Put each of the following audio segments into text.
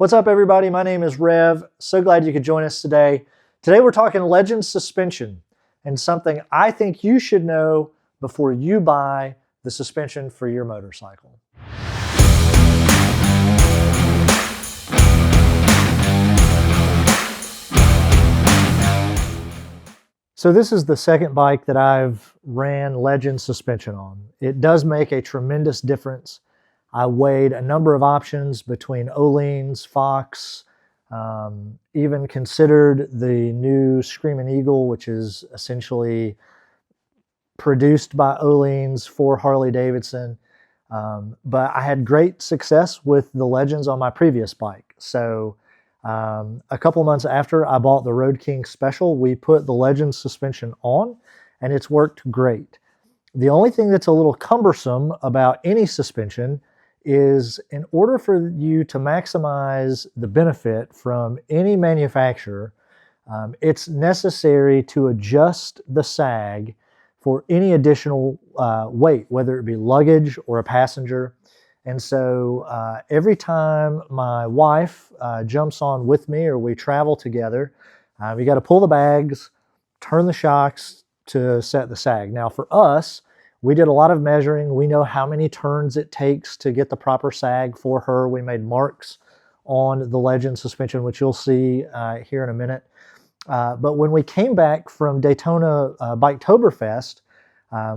What's up, everybody? My name is Rev. So glad you could join us today. Today we're talking Legend suspension and something I think you should know before you buy the suspension for your motorcycle. So this is the second bike that I've ran Legend suspension on. It does make a tremendous difference. I weighed a number of options between Öhlins, Fox, even considered the new Screaming Eagle, which is essentially produced by Öhlins for Harley-Davidson. But I had great success with the Legends on my previous bike. So a couple months after I bought the Road King Special, we put the Legends suspension on, and it's worked great. The only thing that's a little cumbersome about any suspension is in order for you to maximize the benefit from any manufacturer, it's necessary to adjust the sag for any additional weight, whether it be luggage or a passenger. And so every time my wife jumps on with me or we travel together, you got to pull the bags, turn the shocks to set the sag. Now for us, we did a lot of measuring. We know how many turns it takes to get the proper sag for her. We made marks on the Legend suspension, which you'll see here in a minute. But when we came back from Daytona Biketoberfest,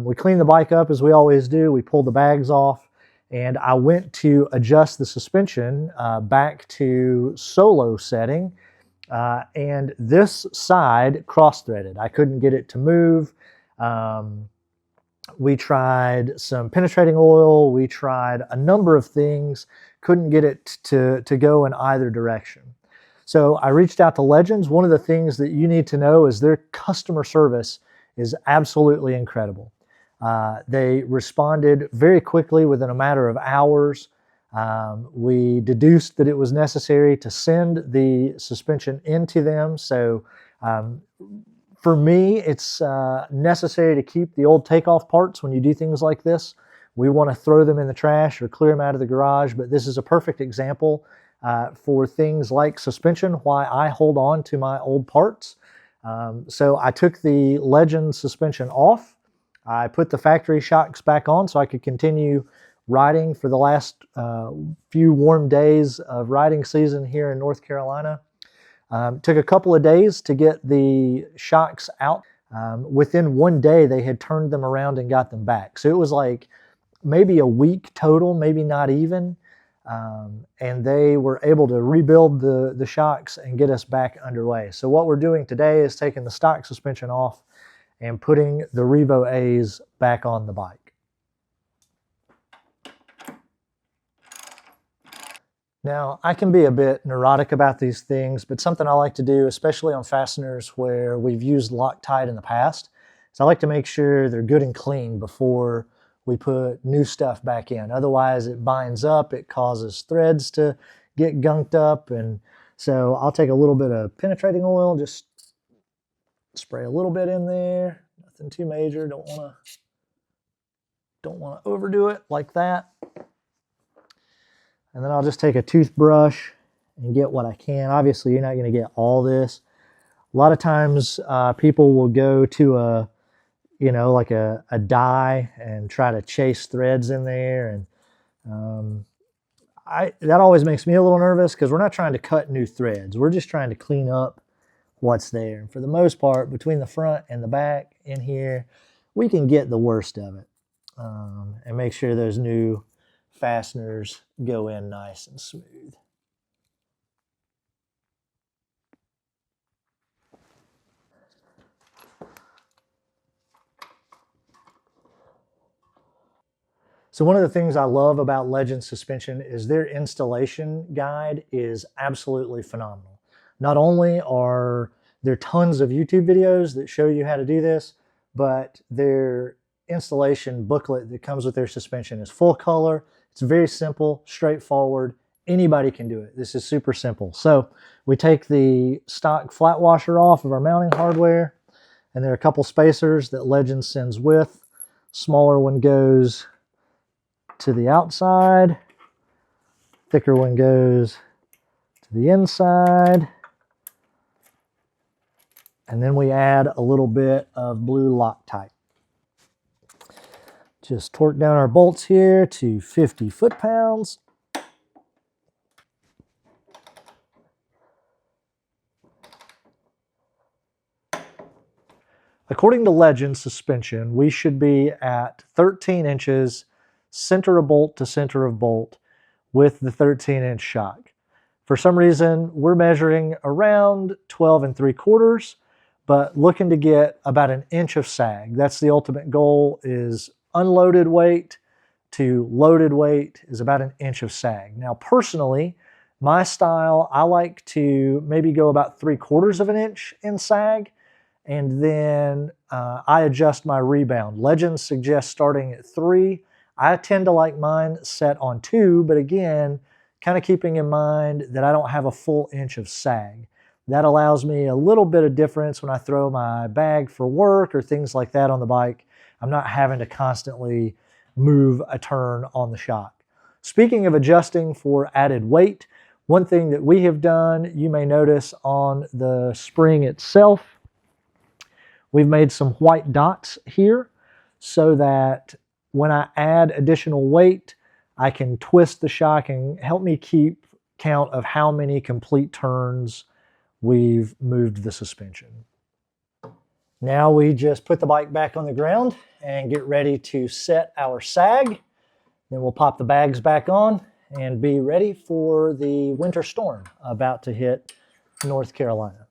we cleaned the bike up as we always do. We pulled the bags off, and I went to adjust the suspension back to solo setting, and this side cross-threaded. I couldn't get it to move. We tried some penetrating oil. We tried a number of things. Couldn't get it to go in either direction. So I reached out to Legends. One of the things that you need to know is their customer service is absolutely incredible. They responded very quickly within a matter of hours. We deduced that it was necessary to send the suspension into them. So for me, it's necessary to keep the old takeoff parts when you do things like this. We want to throw them in the trash or clear them out of the garage, but this is a perfect example for things like suspension, why I hold on to my old parts. So I took the Legend suspension off. I put the factory shocks back on so I could continue riding for the last few warm days of riding season here in North Carolina. Took a couple of days to get the shocks out. Within one day, they had turned them around and got them back. So it was like maybe a week total, maybe not even. And they were able to rebuild the shocks and get us back underway. So what we're doing today is taking the stock suspension off and putting the Revo A's back on the bike. Now, I can be a bit neurotic about these things, but something I like to do, especially on fasteners where we've used Loctite in the past, is I like to make sure they're good and clean before we put new stuff back in. Otherwise, it binds up, it causes threads to get gunked up, and so I'll take a little bit of penetrating oil, just spray a little bit in there, nothing too major, don't want to overdo it like that. And then I'll just take a toothbrush and get what I can. Obviously, you're not going to get all this. A lot of times people will go to a die and try to chase threads in there. And that always makes me a little nervous because we're not trying to cut new threads. We're just trying to clean up what's there. And for the most part, between the front and the back in here, we can get the worst of it and make sure those new fasteners go in nice and smooth. So one of the things I love about Legend suspension is their installation guide is absolutely phenomenal. Not only are there tons of YouTube videos that show you how to do this, but their installation booklet that comes with their suspension is full color. It's very simple, straightforward. Anybody can do it. This is super simple. So we take the stock flat washer off of our mounting hardware, and there are a couple spacers that Legend sends with. Smaller one goes to the outside, thicker one goes the inside. And then we add a little bit of blue Loctite. Just torque down our bolts here to 50 foot-pounds. According to Legend suspension, we should be at 13 inches center of bolt to center of bolt with the 13-inch shock. For some reason, we're measuring around 12 3/4, but looking to get about an inch of sag. That's the ultimate goal, is unloaded weight to loaded weight is about an inch of sag. Now, personally, my style, I like to maybe go about 3/4 of an inch in sag, and then I adjust my rebound. Legends suggest starting at 3. I tend to like mine set on 2, but again, kind of keeping in mind that I don't have a full inch of sag. That allows me a little bit of difference when I throw my bag for work or things like that on the bike. I'm not having to constantly move a turn on the shock. Speaking of adjusting for added weight, one thing that we have done, you may notice on the spring itself, we've made some white dots here so that when I add additional weight, I can twist the shock and help me keep count of how many complete turns we've moved the suspension. Now we just put the bike back on the ground and get ready to set our sag. Then we'll pop the bags back on and be ready for the winter storm about to hit North Carolina.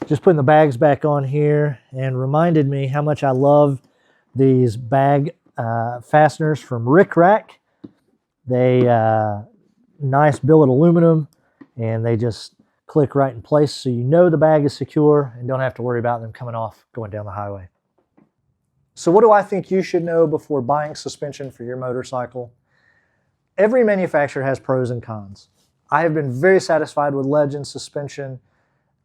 Just putting the bags back on here, and reminded me how much I love these bag fasteners from Rick Rack. They nice billet aluminum, and they just click right in place so you know the bag is secure and don't have to worry about them coming off going down the highway. So what do I think you should know before buying suspension for your motorcycle? Every manufacturer has pros and cons. I have been very satisfied with Legend suspension.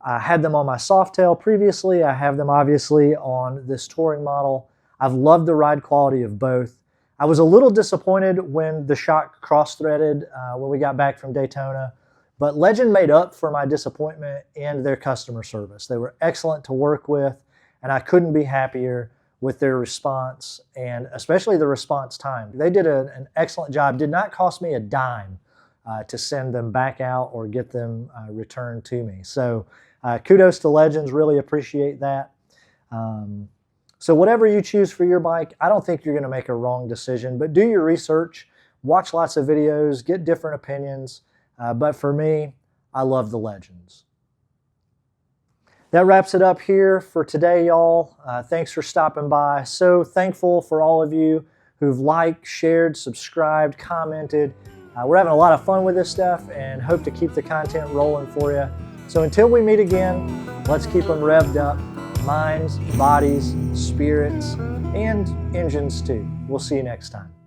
I had them on my Softail previously. I have them obviously on this touring model. I've loved the ride quality of both. I was a little disappointed when the shock cross-threaded when we got back from Daytona, but Legend made up for my disappointment in their customer service. They were excellent to work with, and I couldn't be happier with their response, and especially the response time. They did an excellent job. Did not cost me a dime to send them back out or get them returned to me. So kudos to Legends, really appreciate that. So whatever you choose for your bike, I don't think you're going to make a wrong decision, but do your research, watch lots of videos, get different opinions. But for me, I love the Legends. That wraps it up here for today, y'all. Thanks for stopping by. So thankful for all of you who've liked, shared, subscribed, commented. We're having a lot of fun with this stuff and hope to keep the content rolling for you. So until we meet again, let's keep them revved up. Minds, bodies, spirits, and engines too. We'll see you next time.